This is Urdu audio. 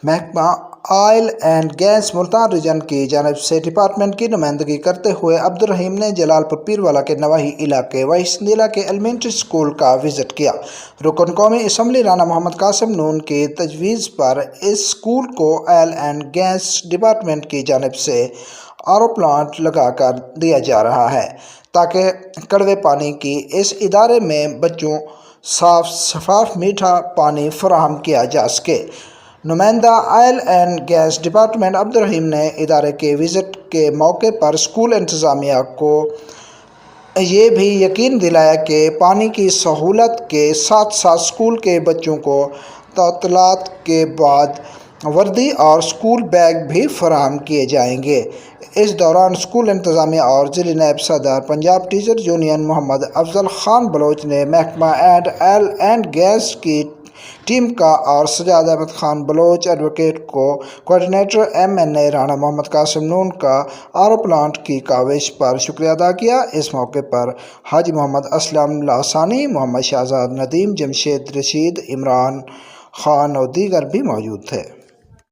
محکمہ oil and gas Multan region کی جانب سے ڈپارٹمنٹ کی نمائندگی کرتے ہوئے عبدالرحیم نے جلال پور پیروالا کے نواحی علاقے وحیث کے ایلیمنٹری اسکول کا وزٹ کیا۔ رکن قومی اسمبلی رانا محمد قاسم نون کی تجویز پر اس اسکول کو آئل اینڈ گیس ڈپارٹمنٹ کی جانب سے RO پلانٹ لگا کر دیا جا رہا ہے تاکہ کڑوے پانی کی اس ادارے میں بچوں صاف شفاف میٹھا پانی فراہم کیا جا سکے۔ نمائندہ oil and gas department Abdul Rahim نے ادارے کے وزٹ کے موقع پر اسکول انتظامیہ کو یہ بھی یقین دلایا کہ پانی کی سہولت کے ساتھ ساتھ اسکول کے بچوں کو تعطیلات کے بعد وردی اور اسکول بیگ بھی فراہم کیے جائیں گے۔ اس دوران اسکول انتظامیہ اور ضلع نائب صدر پنجاب ٹیچر یونین محمد افضل خان بلوچ نے محکمہ آئل اینڈ گیس کی ٹیم کا اور سجاد احمد خان بلوچ ایڈوکیٹ کو کوآرڈینیٹر MNA رانا محمد قاسم نون کا RO پلانٹ کی کاوش پر شکریہ ادا کیا۔ اس موقع پر حاجی محمد اسلم لاسانی، محمد شہزاد ندیم، جمشید رشید، عمران خان اور دیگر بھی موجود تھے۔